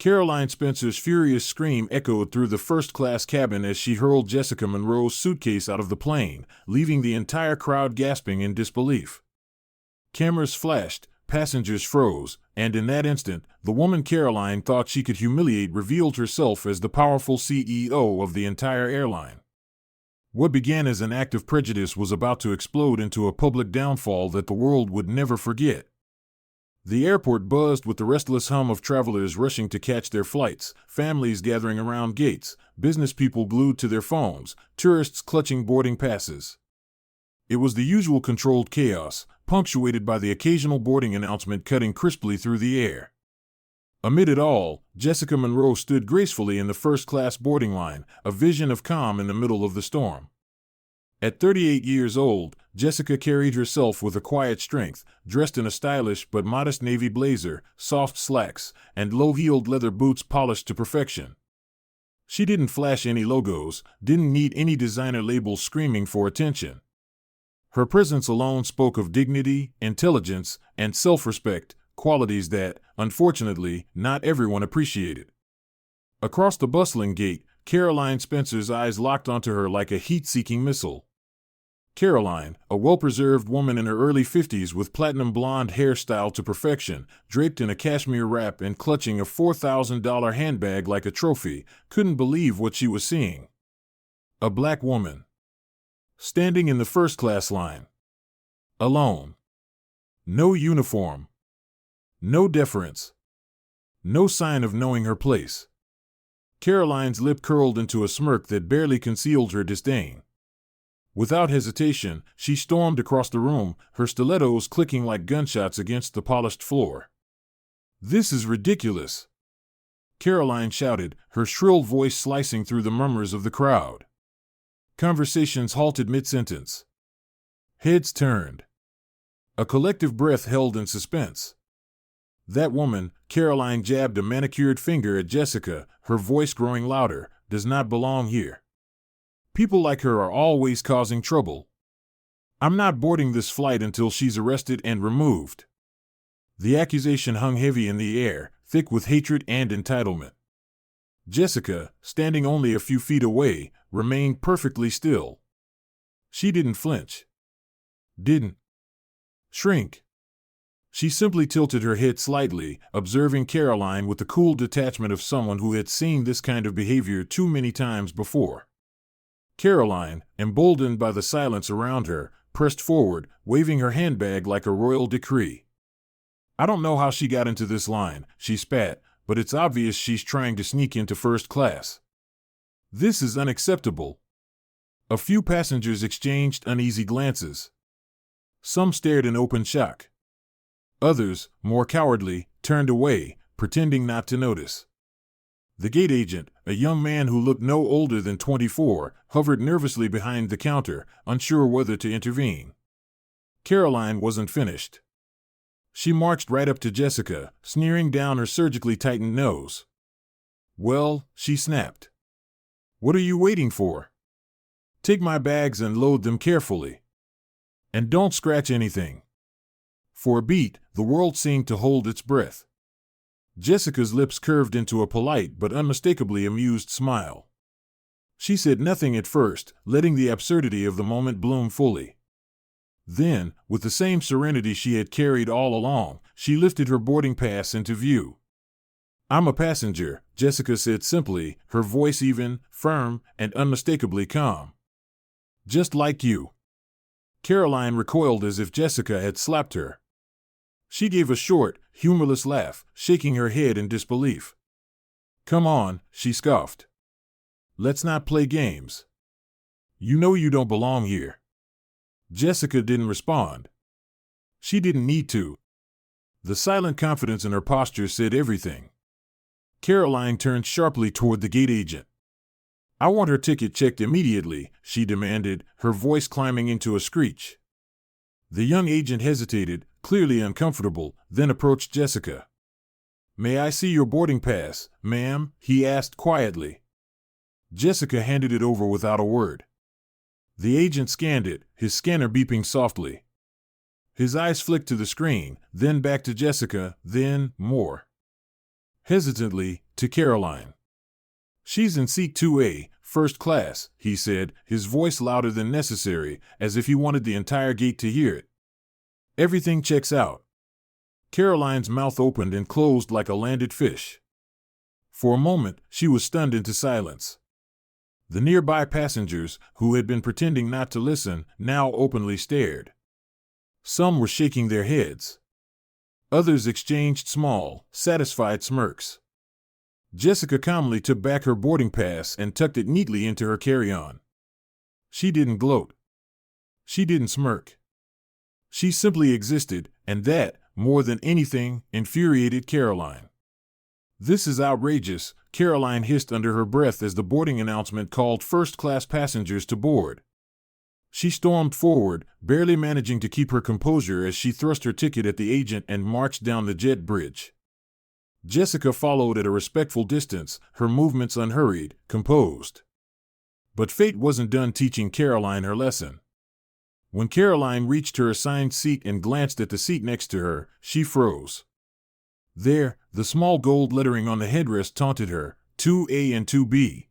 Caroline Spencer's furious scream echoed through the first-class cabin as she hurled Jessica Monroe's suitcase out of the plane, leaving the entire crowd gasping in disbelief. Cameras flashed, passengers froze, and in that instant, the woman Caroline thought she could humiliate revealed herself as the powerful CEO of the entire airline. What began as an act of prejudice was about to explode into a public downfall that the world would never forget. The airport buzzed with the restless hum of travelers rushing to catch their flights, families gathering around gates, business people glued to their phones, tourists clutching boarding passes. It was the usual controlled chaos, punctuated by the occasional boarding announcement cutting crisply through the air. Amid it all, Jessica Monroe stood gracefully in the first-class boarding line, a vision of calm in the middle of the storm. At 38 years old, Jessica carried herself with a quiet strength, dressed in a stylish but modest navy blazer, soft slacks, and low-heeled leather boots polished to perfection. She didn't flash any logos, didn't need any designer labels screaming for attention. Her presence alone spoke of dignity, intelligence, and self-respect, qualities that, unfortunately, not everyone appreciated. Across the bustling gate, Caroline Spencer's eyes locked onto her like a heat-seeking missile. Caroline, a well-preserved woman in her early 50s with platinum blonde hairstyle to perfection, draped in a cashmere wrap and clutching a $4,000 handbag like a trophy, couldn't believe what she was seeing. A black woman. Standing in the first-class line. Alone. No uniform. No deference. No sign of knowing her place. Caroline's lip curled into a smirk that barely concealed her disdain. Without hesitation, she stormed across the room, her stilettos clicking like gunshots against the polished floor. "This is ridiculous!" Caroline shouted, her shrill voice slicing through the murmurs of the crowd. Conversations halted mid-sentence. Heads turned. A collective breath held in suspense. That woman, Caroline jabbed a manicured finger at Jessica, her voice growing louder, does not belong here. People like her are always causing trouble. I'm not boarding this flight until she's arrested and removed. The accusation hung heavy in the air, thick with hatred and entitlement. Jessica, standing only a few feet away, remained perfectly still. She didn't flinch. Didn't shrink. She simply tilted her head slightly, observing Caroline with the cool detachment of someone who had seen this kind of behavior too many times before. Caroline, emboldened by the silence around her, pressed forward, waving her handbag like a royal decree. "I don't know how she got into this line," she spat, "but it's obvious she's trying to sneak into first class. This is unacceptable." A few passengers exchanged uneasy glances. Some stared in open shock. Others, more cowardly, turned away, pretending not to notice. The gate agent, a young man who looked no older than 24, hovered nervously behind the counter, unsure whether to intervene. Caroline wasn't finished. She marched right up to Jessica, sneering down her surgically tightened nose. "Well," she snapped. "What are you waiting for? Take my bags and load them carefully. And don't scratch anything." For a beat, the world seemed to hold its breath. Jessica's lips curved into a polite but unmistakably amused smile. She said nothing at first, letting the absurdity of the moment bloom fully. Then, with the same serenity she had carried all along, she lifted her boarding pass into view. "I'm a passenger," Jessica said simply, her voice even, firm, and unmistakably calm. "Just like you." Caroline recoiled as if Jessica had slapped her. She gave a short, humorless laugh, shaking her head in disbelief. "Come on," she scoffed. "Let's not play games. You know you don't belong here." Jessica didn't respond. She didn't need to. The silent confidence in her posture said everything. Caroline turned sharply toward the gate agent. "I want her ticket checked immediately," she demanded, her voice climbing into a screech. The young agent hesitated, clearly uncomfortable, then approached Jessica. "May I see your boarding pass, ma'am?" he asked quietly. Jessica handed it over without a word. The agent scanned it, his scanner beeping softly. His eyes flicked to the screen, then back to Jessica, then more. Hesitantly, to Caroline. "She's in seat 2A, first class," he said, his voice louder than necessary, as if he wanted the entire gate to hear it. "Everything checks out." Caroline's mouth opened and closed like a landed fish. For a moment, she was stunned into silence. The nearby passengers, who had been pretending not to listen, now openly stared. Some were shaking their heads. Others exchanged small, satisfied smirks. Jessica calmly took back her boarding pass and tucked it neatly into her carry-on. She didn't gloat. She didn't smirk. She simply existed, and that, more than anything, infuriated Caroline. "This is outrageous," Caroline hissed under her breath as the boarding announcement called first-class passengers to board. She stormed forward, barely managing to keep her composure as she thrust her ticket at the agent and marched down the jet bridge. Jessica followed at a respectful distance, her movements unhurried, composed. But fate wasn't done teaching Caroline her lesson. When Caroline reached her assigned seat and glanced at the seat next to her, she froze. There, the small gold lettering on the headrest taunted her, 2A and 2B.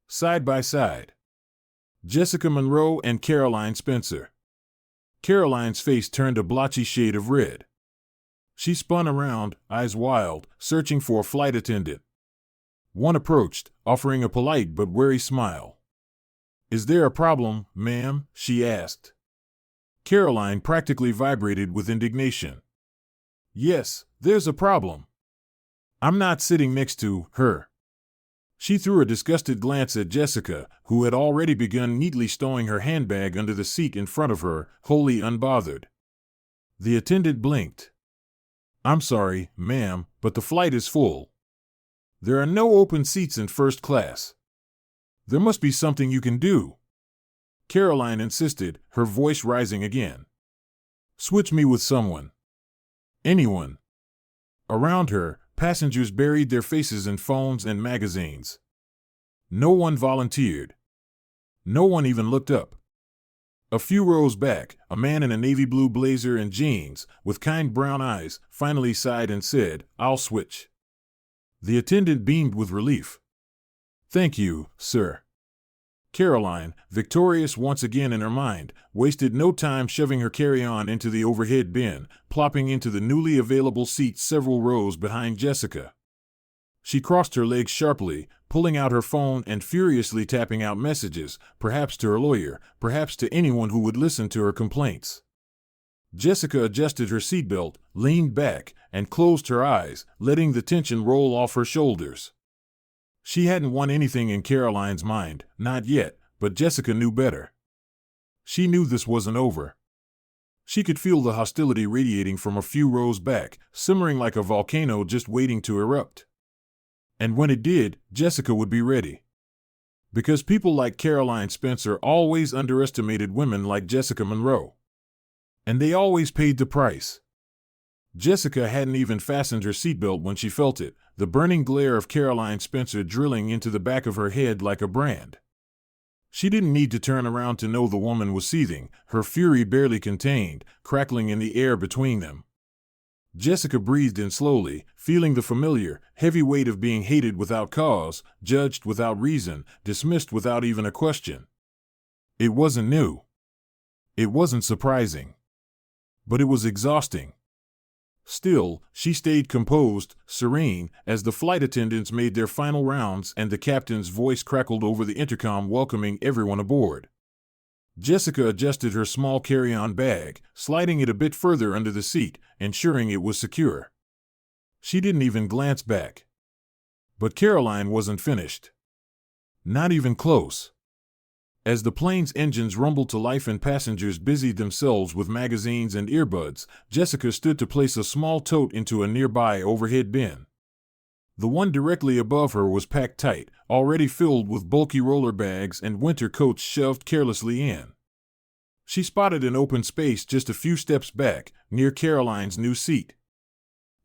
Side by side. Jessica Monroe and Caroline Spencer. Caroline's face turned a blotchy shade of red. She spun around, eyes wild, searching for a flight attendant. One approached, offering a polite but wary smile. "Is there a problem, ma'am?" she asked. Caroline practically vibrated with indignation. "Yes, there's a problem. I'm not sitting next to her." She threw a disgusted glance at Jessica, who had already begun neatly stowing her handbag under the seat in front of her, wholly unbothered. The attendant blinked. "I'm sorry, ma'am, but the flight is full. There are no open seats in first class. There must be something you can do." Caroline insisted, her voice rising again. "Switch me with someone. Anyone." Around her, passengers buried their faces in phones and magazines. No one volunteered. No one even looked up. A few rows back, a man in a navy blue blazer and jeans, with kind brown eyes, finally sighed and said, "I'll switch." The attendant beamed with relief. "Thank you, sir." Caroline, victorious once again in her mind, wasted no time shoving her carry-on into the overhead bin, plopping into the newly available seat several rows behind Jessica. She crossed her legs sharply, pulling out her phone and furiously tapping out messages, perhaps to her lawyer, perhaps to anyone who would listen to her complaints. Jessica adjusted her seatbelt, leaned back, and closed her eyes, letting the tension roll off her shoulders. She hadn't won anything in Caroline's mind, not yet, but Jessica knew better. She knew this wasn't over. She could feel the hostility radiating from a few rows back, simmering like a volcano just waiting to erupt. And when it did, Jessica would be ready. Because people like Caroline Spencer always underestimated women like Jessica Monroe. And they always paid the price. Jessica hadn't even fastened her seatbelt when she felt it, the burning glare of Caroline Spencer drilling into the back of her head like a brand. She didn't need to turn around to know the woman was seething, her fury barely contained, crackling in the air between them. Jessica breathed in slowly, feeling the familiar, heavy weight of being hated without cause, judged without reason, dismissed without even a question. It wasn't new. It wasn't surprising. But it was exhausting. Still, she stayed composed, serene, as the flight attendants made their final rounds and the captain's voice crackled over the intercom welcoming everyone aboard. Jessica adjusted her small carry-on bag, sliding it a bit further under the seat, ensuring it was secure. She didn't even glance back. But Caroline wasn't finished. Not even close. As the plane's engines rumbled to life and passengers busied themselves with magazines and earbuds, Jessica stood to place a small tote into a nearby overhead bin. The one directly above her was packed tight, already filled with bulky roller bags and winter coats shoved carelessly in. She spotted an open space just a few steps back, near Caroline's new seat.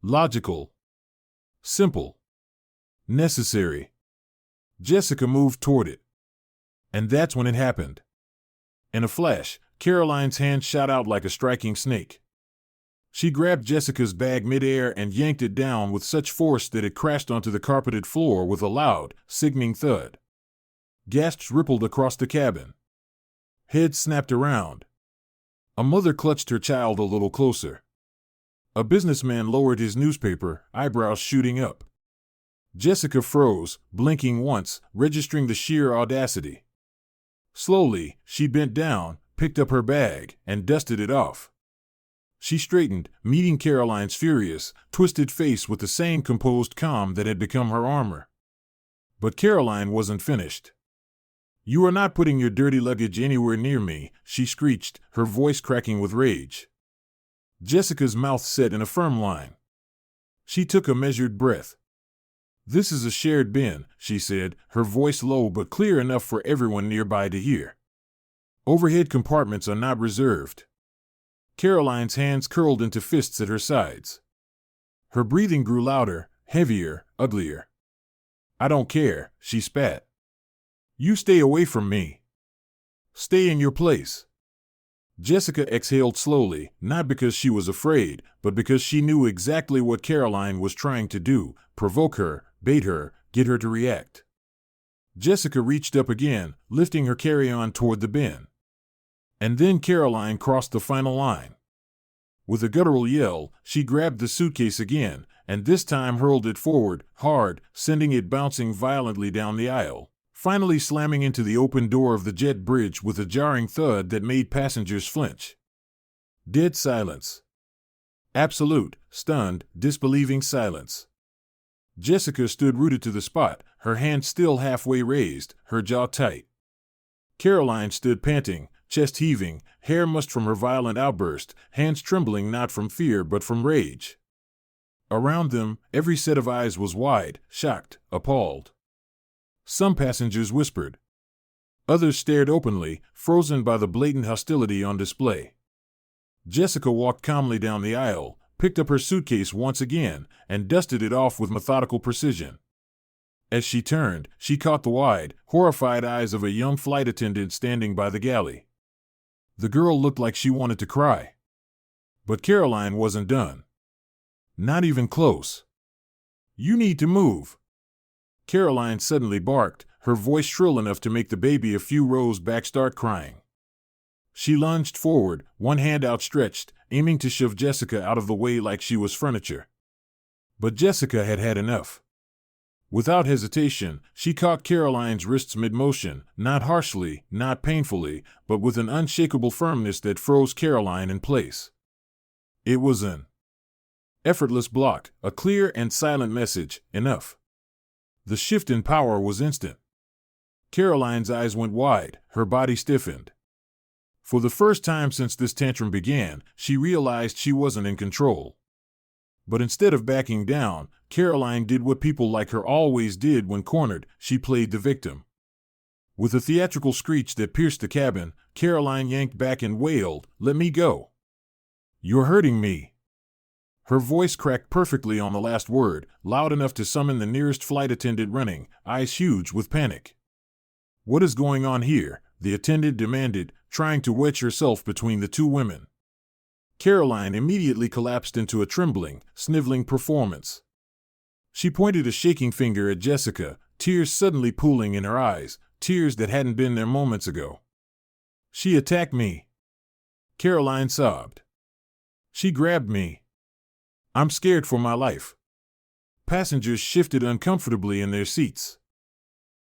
Logical. Simple. Necessary. Jessica moved toward it. And that's when it happened. In a flash, Caroline's hand shot out like a striking snake. She grabbed Jessica's bag midair and yanked it down with such force that it crashed onto the carpeted floor with a loud, sickening thud. Gasps rippled across the cabin. Heads snapped around. A mother clutched her child a little closer. A businessman lowered his newspaper, eyebrows shooting up. Jessica froze, blinking once, registering the sheer audacity. Slowly, she bent down, picked up her bag, and dusted it off. She straightened, meeting Caroline's furious, twisted face with the same composed calm that had become her armor. But Caroline wasn't finished. "You are not putting your dirty luggage anywhere near me," she screeched, her voice cracking with rage. Jessica's mouth set in a firm line. She took a measured breath. "This is a shared bin," she said, her voice low but clear enough for everyone nearby to hear. "Overhead compartments are not reserved." Caroline's hands curled into fists at her sides. Her breathing grew louder, heavier, uglier. "I don't care," she spat. "You stay away from me. Stay in your place." Jessica exhaled slowly, not because she was afraid, but because she knew exactly what Caroline was trying to do: provoke her, bait her, get her to react. Jessica reached up again, lifting her carry-on toward the bin. And then Caroline crossed the final line. With a guttural yell, she grabbed the suitcase again, and this time hurled it forward, hard, sending it bouncing violently down the aisle, finally slamming into the open door of the jet bridge with a jarring thud that made passengers flinch. Dead silence. Absolute, stunned, disbelieving silence. Jessica stood rooted to the spot, her hand still halfway raised, her jaw tight. Caroline stood panting, chest heaving, hair mussed from her violent outburst, hands trembling not from fear but from rage. Around them, every set of eyes was wide, shocked, appalled. Some passengers whispered. Others stared openly, frozen by the blatant hostility on display. Jessica walked calmly down the aisle, picked up her suitcase once again, and dusted it off with methodical precision. As she turned, she caught the wide, horrified eyes of a young flight attendant standing by the galley. The girl looked like she wanted to cry. But Caroline wasn't done. Not even close. "You need to move." Caroline suddenly barked, her voice shrill enough to make the baby a few rows back start crying. She lunged forward, one hand outstretched, aiming to shove Jessica out of the way like she was furniture. But Jessica had had enough. Without hesitation, she caught Caroline's wrists mid-motion, not harshly, not painfully, but with an unshakable firmness that froze Caroline in place. It was an effortless block, a clear and silent message: enough. The shift in power was instant. Caroline's eyes went wide, her body stiffened. For the first time since this tantrum began, she realized she wasn't in control. But instead of backing down, Caroline did what people like her always did when cornered: she played the victim. With a theatrical screech that pierced the cabin, Caroline yanked back and wailed, "Let me go. You're hurting me." Her voice cracked perfectly on the last word, loud enough to summon the nearest flight attendant running, eyes huge with panic. "What is going on here?" the attendant demanded, trying to wedge herself between the two women. Caroline immediately collapsed into a trembling, sniveling performance. She pointed a shaking finger at Jessica, tears suddenly pooling in her eyes, tears that hadn't been there moments ago. "She attacked me," Caroline sobbed. "She grabbed me. I'm scared for my life." Passengers shifted uncomfortably in their seats.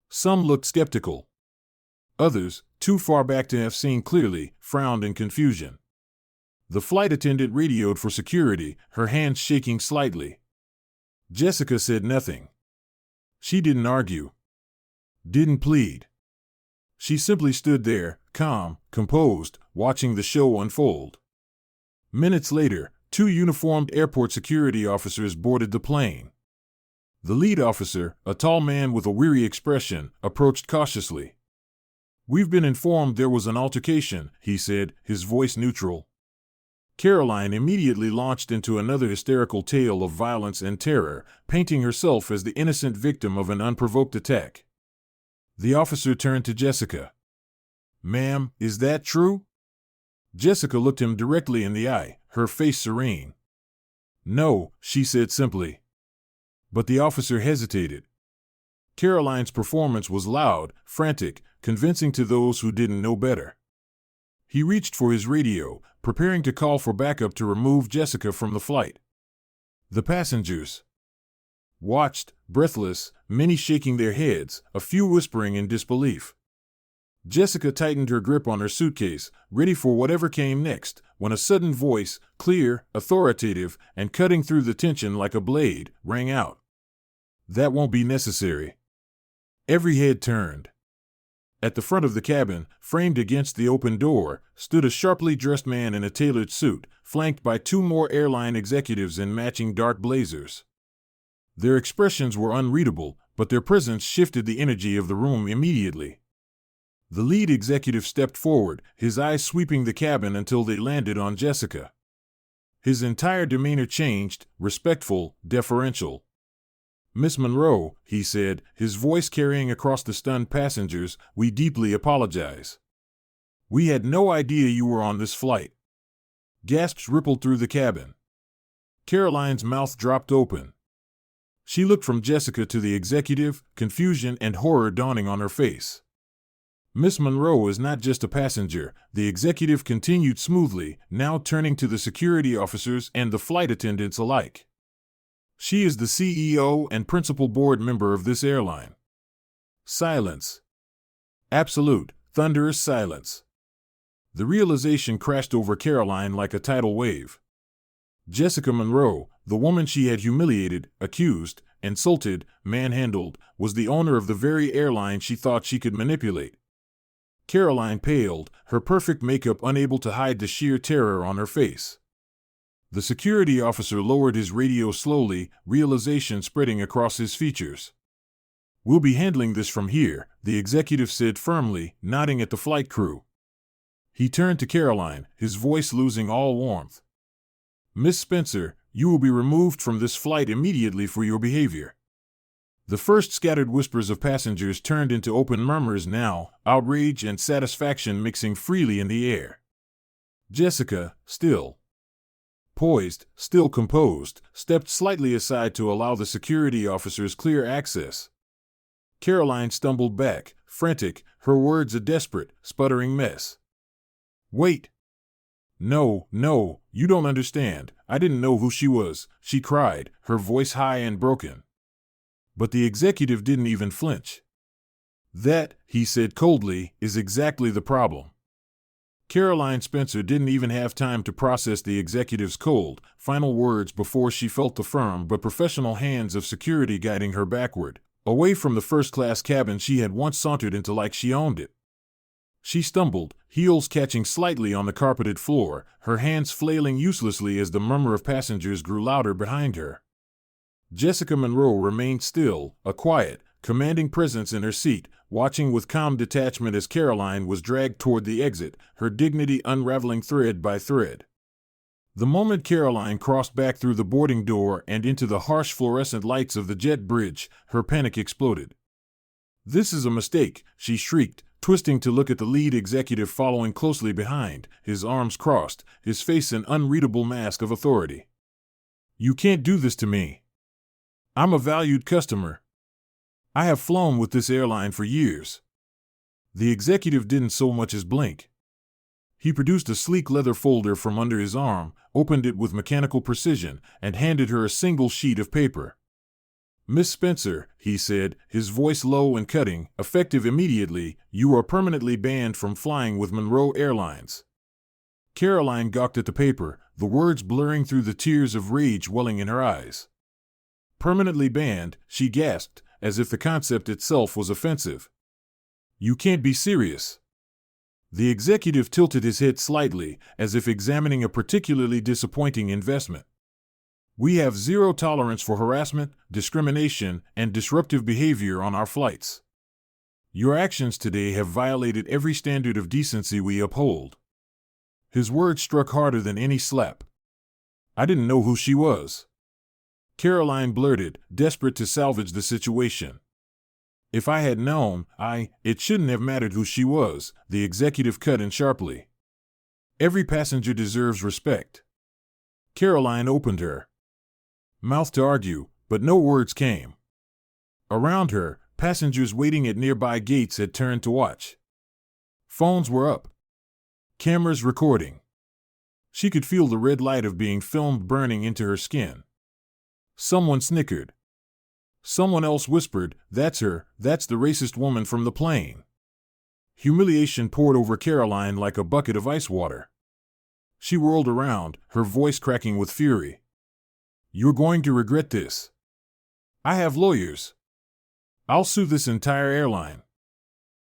Some looked skeptical. Others, too far back to have seen clearly, frowned in confusion. The flight attendant radioed for security, her hands shaking slightly. Jessica said nothing. She didn't argue. Didn't plead. She simply stood there, calm, composed, watching the show unfold. Minutes later, 2 uniformed airport security officers boarded the plane. The lead officer, a tall man with a weary expression, approached cautiously. "We've been informed there was an altercation," he said, his voice neutral. Caroline immediately launched into another hysterical tale of violence and terror, painting herself as the innocent victim of an unprovoked attack. The officer turned to Jessica. "Ma'am, is that true?" Jessica looked him directly in the eye, her face serene. No, she said simply. But the officer hesitated. Caroline's performance was loud, frantic, convincing to those who didn't know better. He reached for his radio, preparing to call for backup to remove Jessica from the flight. The passengers watched, breathless, many shaking their heads, a few whispering in disbelief. Jessica tightened her grip on her suitcase, ready for whatever came next, when a sudden voice, clear, authoritative, and cutting through the tension like a blade, rang out. "That won't be necessary." Every head turned. At the front of the cabin, framed against the open door, stood a sharply dressed man in a tailored suit, flanked by two more airline executives in matching dark blazers. Their expressions were unreadable, but their presence shifted the energy of the room immediately. The lead executive stepped forward, his eyes sweeping the cabin until they landed on Jessica. His entire demeanor changed, respectful, deferential. "Miss Monroe," he said, his voice carrying across the stunned passengers, "we deeply apologize. We had no idea you were on this flight." Gasps rippled through the cabin. Caroline's mouth dropped open. She looked from Jessica to the executive, confusion and horror dawning on her face. "Miss Monroe is not just a passenger," the executive continued smoothly, now turning to the security officers and the flight attendants alike. "She is the CEO and principal board member of this airline." Silence. Absolute, thunderous silence. The realization crashed over Caroline like a tidal wave. Jessica Monroe, the woman she had humiliated, accused, insulted, manhandled, was the owner of the very airline she thought she could manipulate. Caroline paled, her perfect makeup unable to hide the sheer terror on her face. The security officer lowered his radio slowly, realization spreading across his features. "We'll be handling this from here," the executive said firmly, nodding at the flight crew. He turned to Caroline, his voice losing all warmth. "Miss Spencer, you will be removed from this flight immediately for your behavior." The first scattered whispers of passengers turned into open murmurs now, outrage and satisfaction mixing freely in the air. Jessica, still poised, still composed, stepped slightly aside to allow the security officers clear access. Caroline stumbled back, frantic, her words a desperate, sputtering mess. "Wait! No, you don't understand. I didn't know who she was," she cried, her voice high and broken. But the executive didn't even flinch. "That," he said coldly, "is exactly the problem." Caroline Spencer didn't even have time to process the executive's cold, final words before she felt the firm but professional hands of security guiding her backward, away from the first-class cabin she had once sauntered into like she owned it. She stumbled, heels catching slightly on the carpeted floor, her hands flailing uselessly as the murmur of passengers grew louder behind her. Jessica Monroe remained still, a quiet, commanding presence in her seat, watching with calm detachment as Caroline was dragged toward the exit, her dignity unraveling thread by thread. The moment Caroline crossed back through the boarding door and into the harsh fluorescent lights of the jet bridge, her panic exploded. "This is a mistake," she shrieked, twisting to look at the lead executive following closely behind, his arms crossed, his face an unreadable mask of authority. "You can't do this to me. I'm a valued customer. I have flown with this airline for years." The executive didn't so much as blink. He produced a sleek leather folder from under his arm, opened it with mechanical precision, and handed her a single sheet of paper. "Miss Spencer," he said, his voice low and cutting, effective immediately, "you are permanently banned from flying with Monroe Airlines." Caroline gawked at the paper, the words blurring through the tears of rage welling in her eyes. "Permanently banned," she gasped, as if the concept itself was offensive. "You can't be serious." The executive tilted his head slightly, as if examining a particularly disappointing investment. "We have zero tolerance for harassment, discrimination, and disruptive behavior on our flights. Your actions today have violated every standard of decency we uphold." His words struck harder than any slap. "I didn't know who she was." Caroline blurted, desperate to salvage the situation. "If I had known, it shouldn't have mattered who she was," the executive cut in sharply. "Every passenger deserves respect." Caroline opened her mouth to argue, but no words came. Around her, passengers waiting at nearby gates had turned to watch. Phones were up. Cameras recording. She could feel the red light of being filmed burning into her skin. Someone snickered. Someone else whispered, "That's her, that's the racist woman from the plane." Humiliation poured over Caroline like a bucket of ice water. She whirled around, her voice cracking with fury. "You're going to regret this. I have lawyers. I'll sue this entire airline."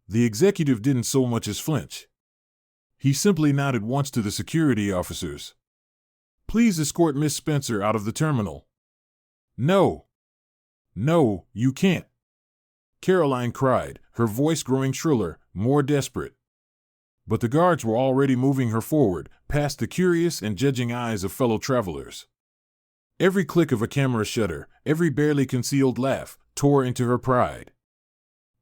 The executive didn't so much as flinch. He simply nodded once to the security officers. "Please escort Miss Spencer out of the terminal." "No. No, you can't," Caroline cried, her voice growing shriller, more desperate. But the guards were already moving her forward, past the curious and judging eyes of fellow travelers. Every click of a camera shutter, every barely concealed laugh, tore into her pride.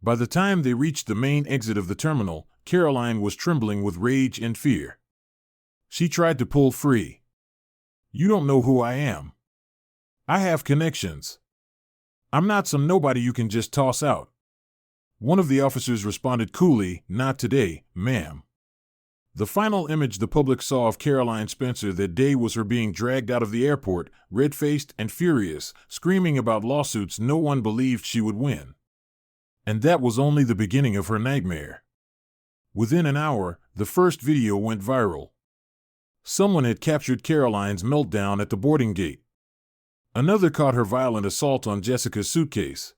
By the time they reached the main exit of the terminal, Caroline was trembling with rage and fear. She tried to pull free. "You don't know who I am. I have connections. I'm not some nobody you can just toss out." One of the officers responded coolly, "Not today, ma'am." The final image the public saw of Caroline Spencer that day was her being dragged out of the airport, red-faced and furious, screaming about lawsuits no one believed she would win. And that was only the beginning of her nightmare. Within an hour, the first video went viral. Someone had captured Caroline's meltdown at the boarding gate. Another caught her violent assault on Jessica's suitcase.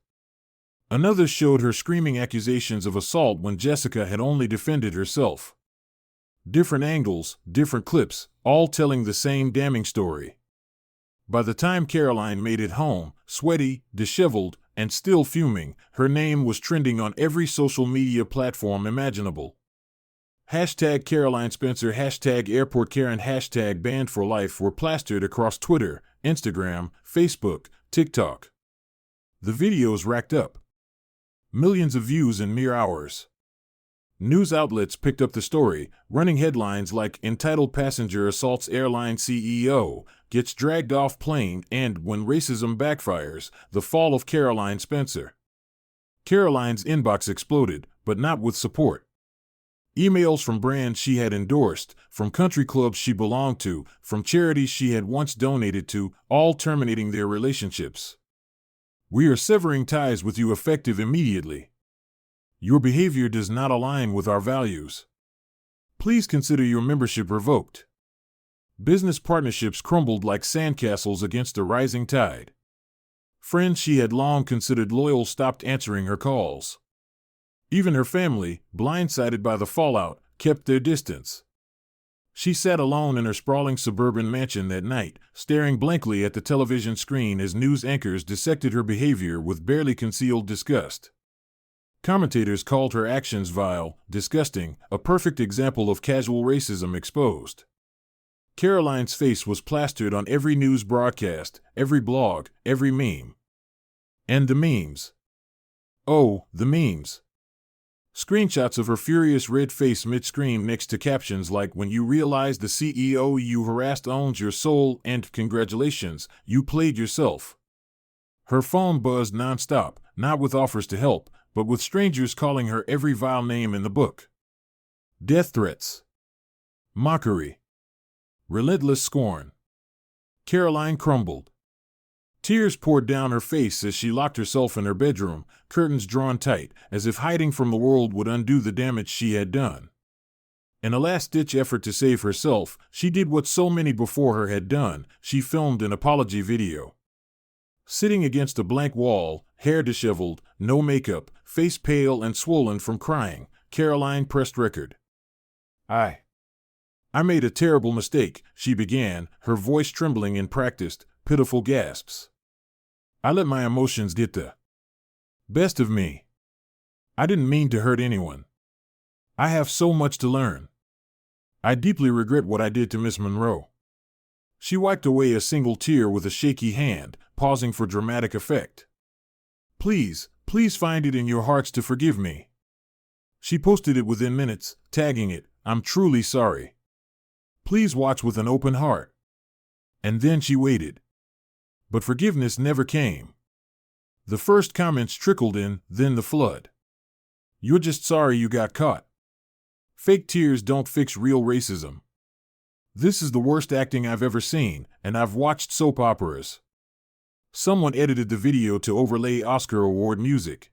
Another showed her screaming accusations of assault when Jessica had only defended herself. Different angles, different clips, all telling the same damning story. By the time Caroline made it home, sweaty, disheveled, and still fuming, her name was trending on every social media platform imaginable. Hashtag Caroline Spencer, hashtag Airport Karen, hashtag Banned for Life were plastered across Twitter, Instagram, Facebook, TikTok. The videos racked up millions of views in mere hours. News outlets picked up the story, running headlines like "Entitled Passenger Assaults Airline CEO, Gets Dragged Off Plane" and "When Racism Backfires, The Fall of Caroline Spencer." Caroline's inbox exploded, but not with support. Emails from brands she had endorsed, from country clubs she belonged to, from charities she had once donated to, all terminating their relationships. "We are severing ties with you effective immediately. Your behavior does not align with our values. Please consider your membership revoked." Business partnerships crumbled like sandcastles against a rising tide. Friends she had long considered loyal stopped answering her calls. Even her family, blindsided by the fallout, kept their distance. She sat alone in her sprawling suburban mansion that night, staring blankly at the television screen as news anchors dissected her behavior with barely concealed disgust. Commentators called her actions vile, disgusting, a perfect example of casual racism exposed. Caroline's face was plastered on every news broadcast, every blog, every meme. And the memes. Oh, the memes. Screenshots of her furious red face mid-scream next to captions like "When you realize the CEO you harassed owns your soul" and "Congratulations, you played yourself." Her phone buzzed nonstop, not with offers to help, but with strangers calling her every vile name in the book. Death threats. Mockery. Relentless scorn. Caroline crumbled. Tears poured down her face as she locked herself in her bedroom, curtains drawn tight, as if hiding from the world would undo the damage she had done. In a last-ditch effort to save herself, she did what so many before her had done: she filmed an apology video. Sitting against a blank wall, hair disheveled, no makeup, face pale and swollen from crying, Caroline pressed record. I made a terrible mistake," she began, her voice trembling in practiced, pitiful gasps. "I let my emotions get the best of me. I didn't mean to hurt anyone. I have so much to learn. I deeply regret what I did to Miss Monroe." She wiped away a single tear with a shaky hand, pausing for dramatic effect. Please find it in your hearts to forgive me." She posted it within minutes, tagging it, "I'm truly sorry. Please watch with an open heart." And then she waited. But forgiveness never came. The first comments trickled in, then the flood. "You're just sorry you got caught. Fake tears don't fix real racism. This is the worst acting I've ever seen, and I've watched soap operas." Someone edited the video to overlay Oscar Award music.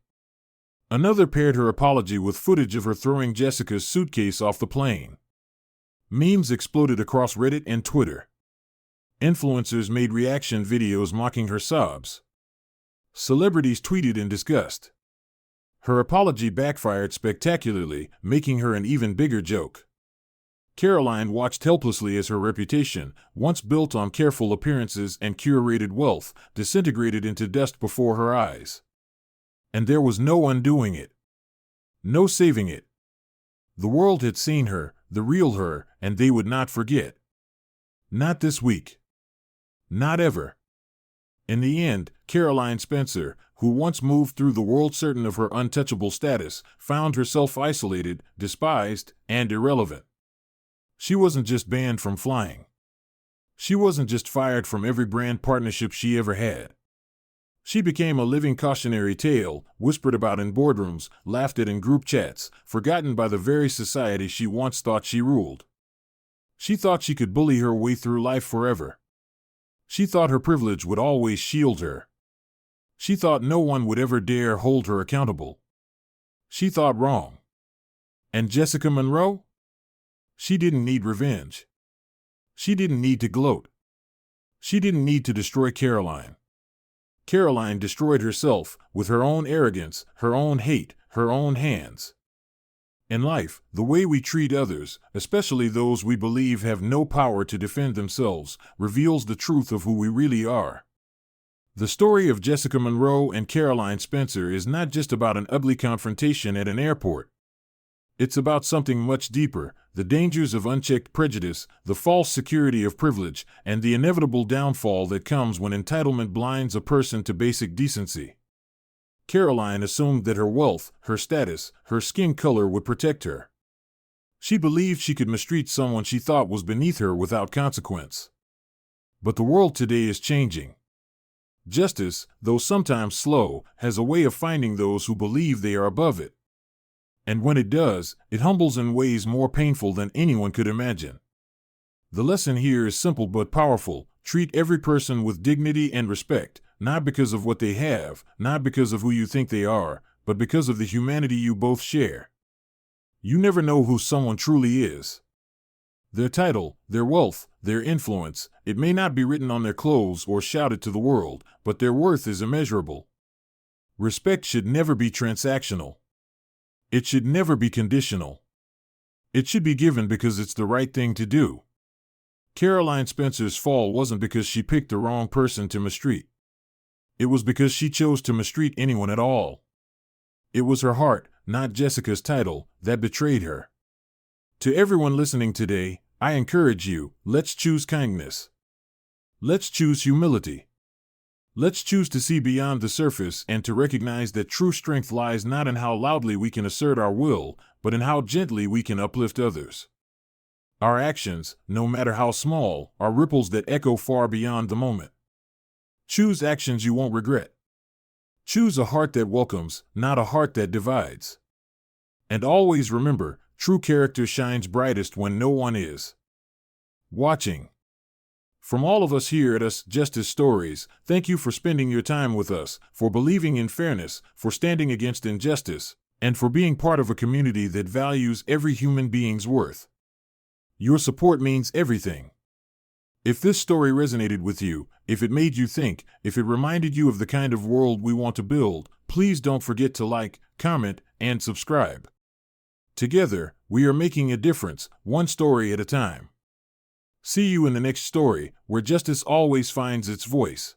Another paired her apology with footage of her throwing Jessica's suitcase off the plane. Memes exploded across Reddit and Twitter. Influencers made reaction videos mocking her sobs. Celebrities tweeted in disgust. Her apology backfired spectacularly, making her an even bigger joke. Caroline watched helplessly as her reputation, once built on careful appearances and curated wealth, disintegrated into dust before her eyes. And there was no undoing it. No saving it. The world had seen her, the real her, and they would not forget. Not this week. Not ever. In the end, Caroline Spencer, who once moved through the world certain of her untouchable status, found herself isolated, despised, and irrelevant. She wasn't just banned from flying. She wasn't just fired from every brand partnership she ever had. She became a living cautionary tale, whispered about in boardrooms, laughed at in group chats, forgotten by the very society she once thought she ruled. She thought she could bully her way through life forever. She thought her privilege would always shield her. She thought no one would ever dare hold her accountable. She thought wrong. And Jessica Monroe? She didn't need revenge. She didn't need to gloat. She didn't need to destroy Caroline. Caroline destroyed herself with her own arrogance, her own hate, her own hands. In life, the way we treat others, especially those we believe have no power to defend themselves, reveals the truth of who we really are. The story of Jessica Monroe and Caroline Spencer is not just about an ugly confrontation at an airport. It's about something much deeper: the dangers of unchecked prejudice, the false security of privilege, and the inevitable downfall that comes when entitlement blinds a person to basic decency. Caroline assumed that her wealth, her status, her skin color would protect her. She believed she could mistreat someone she thought was beneath her without consequence. But the world today is changing. Justice, though sometimes slow, has a way of finding those who believe they are above it. And when it does, it humbles in ways more painful than anyone could imagine. The lesson here is simple but powerful: treat every person with dignity and respect, not because of what they have, not because of who you think they are, but because of the humanity you both share. You never know who someone truly is. Their title, their wealth, their influence, it may not be written on their clothes or shouted to the world, but their worth is immeasurable. Respect should never be transactional. It should never be conditional. It should be given because it's the right thing to do. Caroline Spencer's fall wasn't because she picked the wrong person to mistreat. It was because she chose to mistreat anyone at all. It was her heart, not Jessica's title, that betrayed her. To everyone listening today, I encourage you, let's choose kindness. Let's choose humility. Let's choose to see beyond the surface and to recognize that true strength lies not in how loudly we can assert our will, but in how gently we can uplift others. Our actions, no matter how small, are ripples that echo far beyond the moment. Choose actions you won't regret. Choose a heart that welcomes, not a heart that divides. And always remember, true character shines brightest when no one is watching. From all of us here at Us Justice Stories, thank you for spending your time with us, for believing in fairness, for standing against injustice, and for being part of a community that values every human being's worth. Your support means everything. If this story resonated with you, if it made you think, if it reminded you of the kind of world we want to build, please don't forget to like, comment, and subscribe. Together, we are making a difference, one story at a time. See you in the next story, where justice always finds its voice.